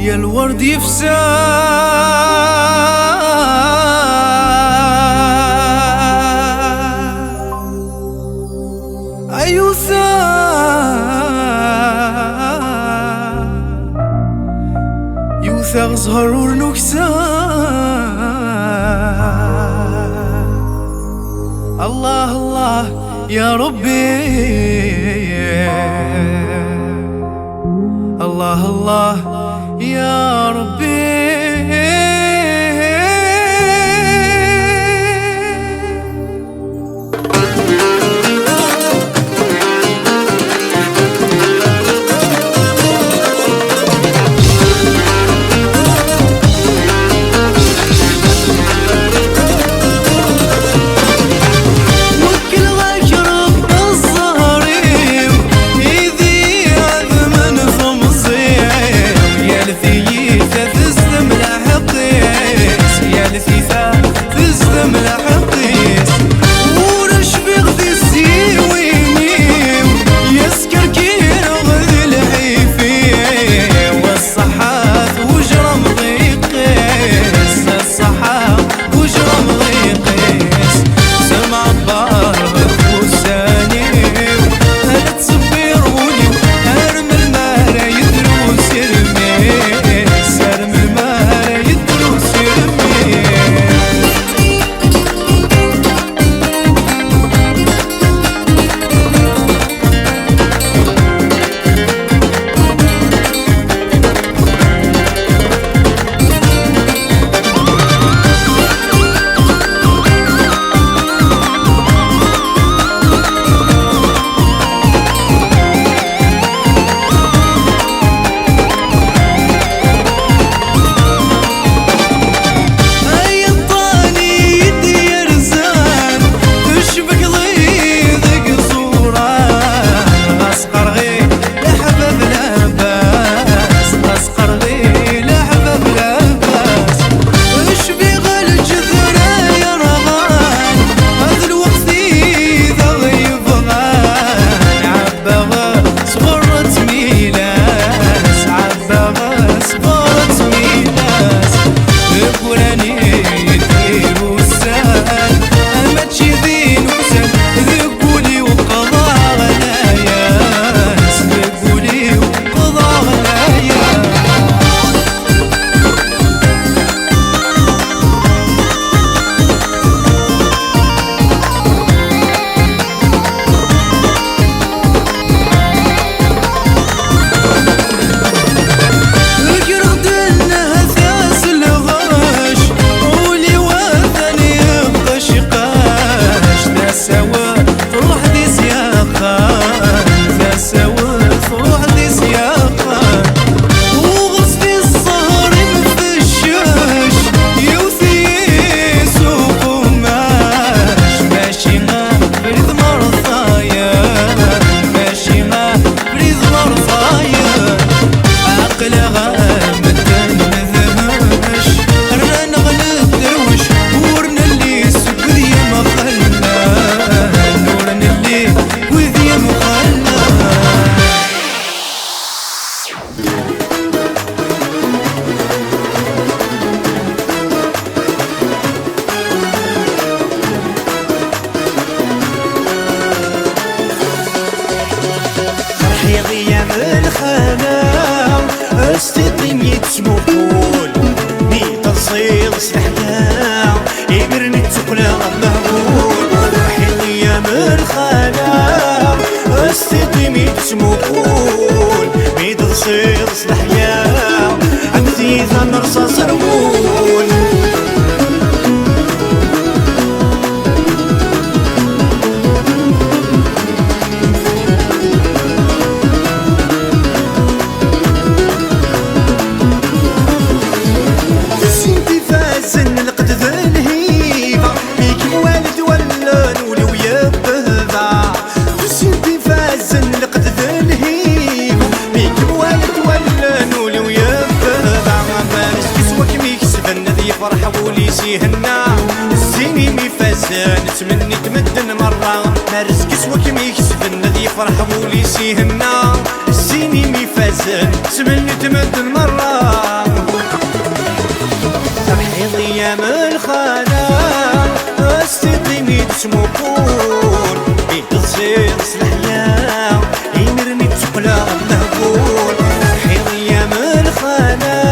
يا الورد يفسى أيوسى يوثق زهر ورنكسى الله الله يا ربي الله الله يا ربي استطيني تسموكول مي تصيل سحنا يمرني تقلا مهول روحي يا من خلا استطيني تسموكول مي تصيل سحنا عندي ذا نرصاص رمول هنا الزيني مفازان تمني تمدن مرة ما رزق سواك ميكسبن ذي يفرح وليسي هنا الزيني مفازان تمني تمدن مرة اسمو كون بيد تصير سلحيا يمرني تقلا مهبول خير ايام الخانة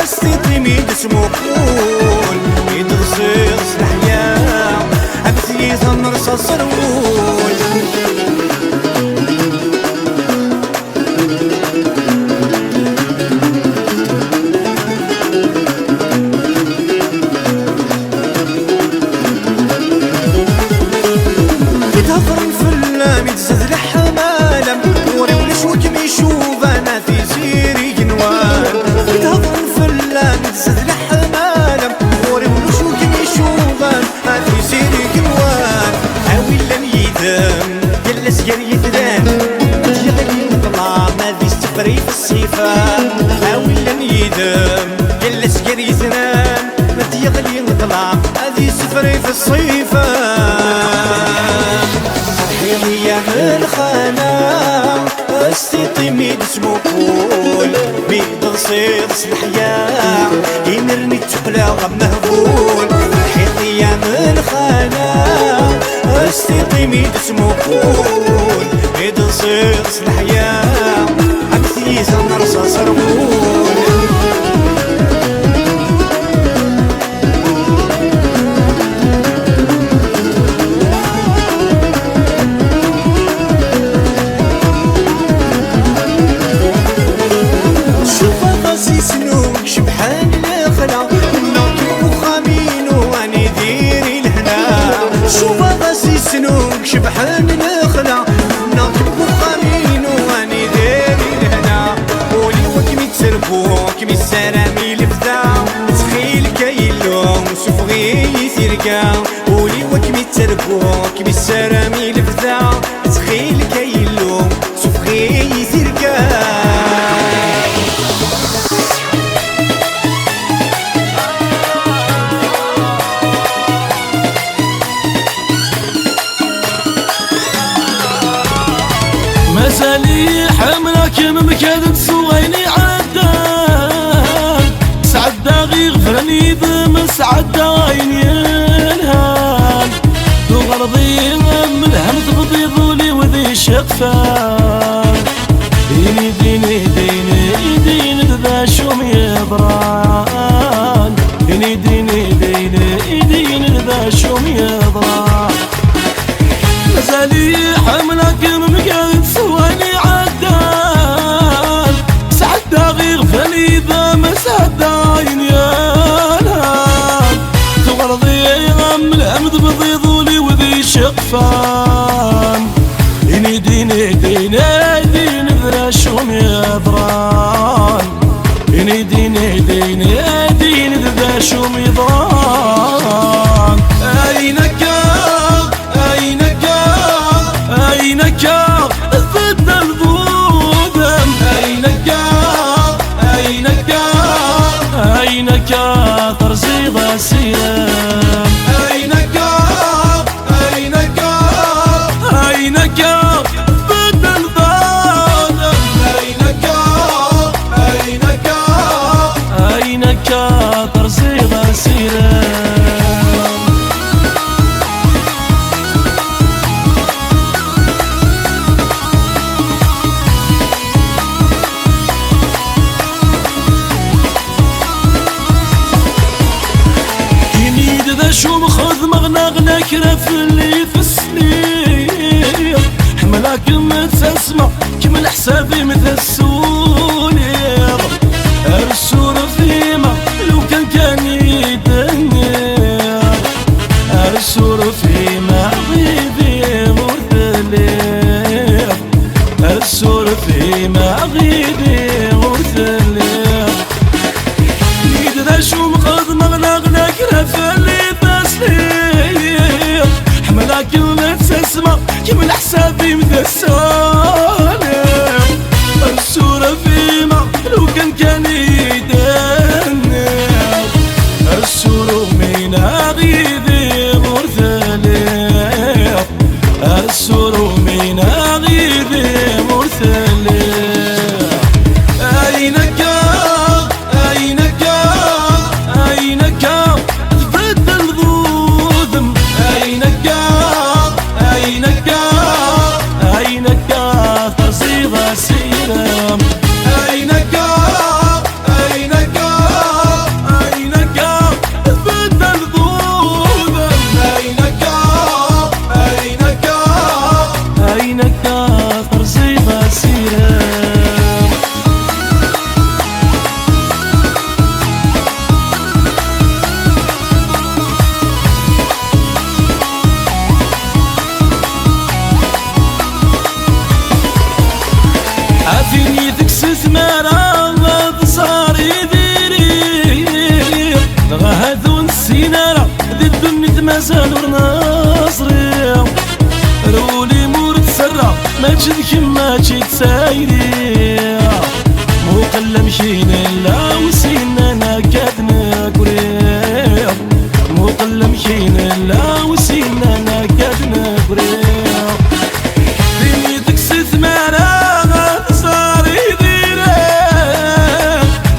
استيطي ميد اسمو كون بيد تصير سلحيا عبثي ثمر صصرول متزاد الحمالة وري ونشوك ميشوف انا في زيري جنوان يتهضر الفلا متزاد الحمالة وري ونشوك ميشوف انا في زيري جنوان هاوي لم يدم جلس قال يدران يغلي نطلع ما في استفري في الصيفان هاوي لم يدم جلس قال يدران ما يغلي نطلع هذه سفري في الصيفان يا الخانة استيطي ميد اسمو كول ميد نصيد سلحيا يمرني تقلا مهبول حيطي يا الخانة استيطي ميد اسمو كول ميد نصيد سلحيا عبثي زمر صرمول شبحان الخلا ناكب وخامينو اني ديري لهنا شوف راسي سنوك شبحان الخلا ناكب وخامينو اني ديري لهنا قولي وكمي تسربو كمي السلامي لفدا تخيل كايلو سفغي يثيركا قولي وكمي تسربو كمي السلامي لفدا تخيل كايلو سفغي يثيركا مازالي حملك ممكن تسويني عدان سعد غير غفرني ذم سعد عيني الهان وغرضي من هم تبضيض لي وذي شقفان ديني ديني ديني ديني ذا شوم يضران ديني ديني ديني ديني ذا شوم يضران مازالي حملك ممكن تسواني عدان سعد غير فلي ذا مسعد عيني الهان تغرضي غم الهمد بضيضولي وذي شقفان ديني ديني ديني ديني ذا شوم يضران ديني ديني ديني ديني ذا شوم يضران أينك أينك ضد الظلم أينك ترزي غسيم أينك ضد الظلم أينك ترزي غسيم شو مخذ مغنى كرف اللي في السنين حملك متسمع كمل حسابي مثل السولير السور فيما لو كان يدنير السور فيما غيبي غرثلير السور فيما غيبي غرثلير يدنا شو مخذ مغنى كرف اللي حملك متسمع كمل حسابي مثل السالم السورة فيما لو كان يدنر السورة من غيبي مرثلير السورة من غيبي مرثلير أينك أينك ضد الظلم أينك مازال ورناصري رولي مور تسرع ما تشد كما تسايري مو قل مشين لا وسينا نكاد نقري مو قل مشين لا وسينا نكاد نقري دنيتك ستمانا صاري ديري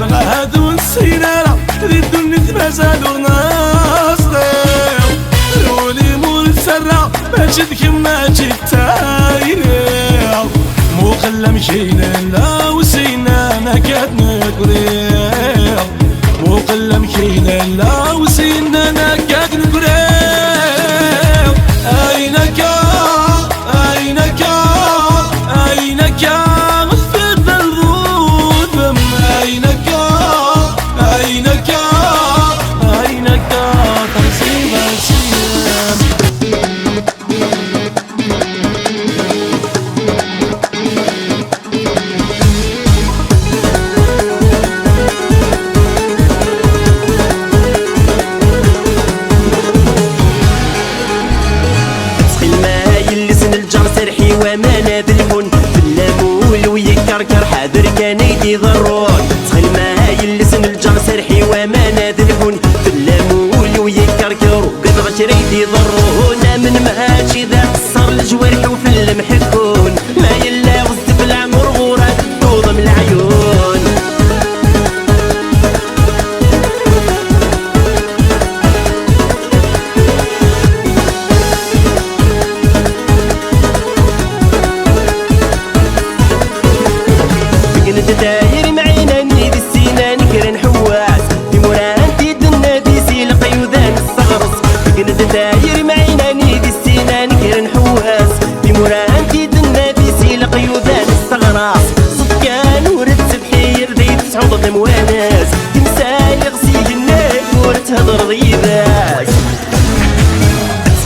بغا هادو نسينا ذي الدنيا مازال ورناصري رولي مور تسرع ما تشد كما تسايري مو قل مشينا لا وسينا نكاد نقري مو قل مشينا لا وسينا نكاد نقري أينك أينك أينك غفت الذنوب أينك أينك أينك تنسيب السيام كركر حاضر كان يدي ضرون تخيل ما يلسن الجار سرحي وما نادلهن في اللامول ويكركر قد غشر يدي ضرون من مهاجي ذا قصر الجوارح وفي المحكون ما يلا غزت في العمر غورات الدوضة من العيون داير معينا نيدي السينا نكرن حواس في مرانتي دنادي سيل قيودان الصغرس قند داير معينا نيدي السينا نكرن حواس في مرانتي دنادي سيل قيودان الصغرس صدقان ورد سبحير ذي تسعود المواناس تمسالي غسيل الناك ورتهضر ضيباس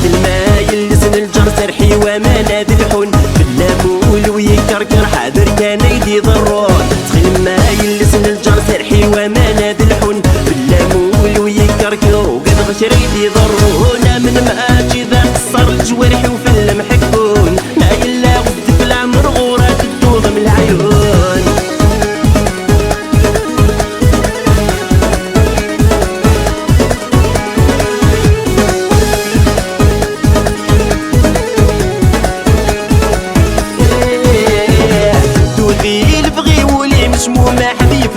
في الماء يلزن الجر سرحي وما نادي الحن في اللامول ويكركر حاضر كان يدي ضرون ما يلسن الجر سرحي وما نادي الحن باللامول ويكركر وقد غشر يدي ضرونا من مآجي ذا قصر الجوارح وفي المحكون ما يلا غزت في العمر غورات الدوضة من العيون دوذي البغي ولي مشموم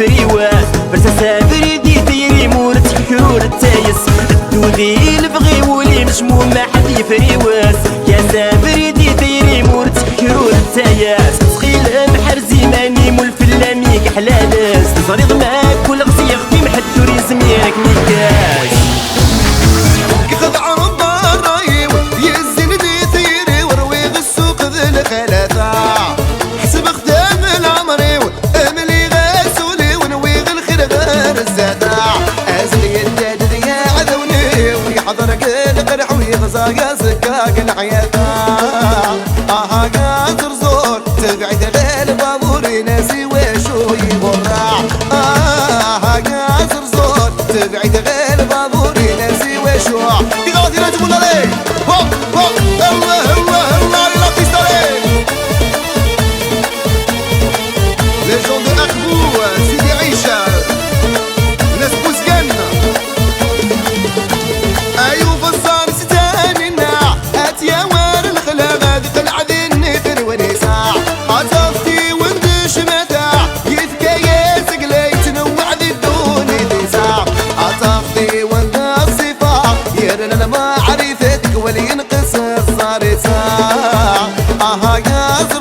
فريواس برسا سافر يدي ديري مورت كرور التايس الدوذي البغي ولي مشموم ما حد يفريواس يا سافر يدي ديري مورت كرور التايس سخيل بحر زيماني مول فلامي كحلالس صريغ معاك كل غصيغ في محد توريزم ياك ميكاس كخذ عرض الرايو يزن دي ثيري ورويغ السوق ذي الخلاثة حسب اختام العمري املي غاسولي ونويغ الخير غير الزادع ازلي الداد ذي عذوني ويحضر قل قرح ويغزى سكاك العياثة قاصر زور تبعد غير بابوري ناسي وشو يبرع قاصر زور تبعد غير بابوري ناسي وشو يغادي رجل عليه هو الله الله الله لا بيستالي Les gens de Akbou, Sidi Aïcha, ناس بوزقنا أيوب الصار ستاننا أتيا وار الخلا ذق العذن نفر ونساع عطفتي وندش متاع يتكيس قليت نوع ذي الدوني تساع عطفتي وند الصفاع يرن أنا ما عرفتك ولي ينقص صار ساع قاصر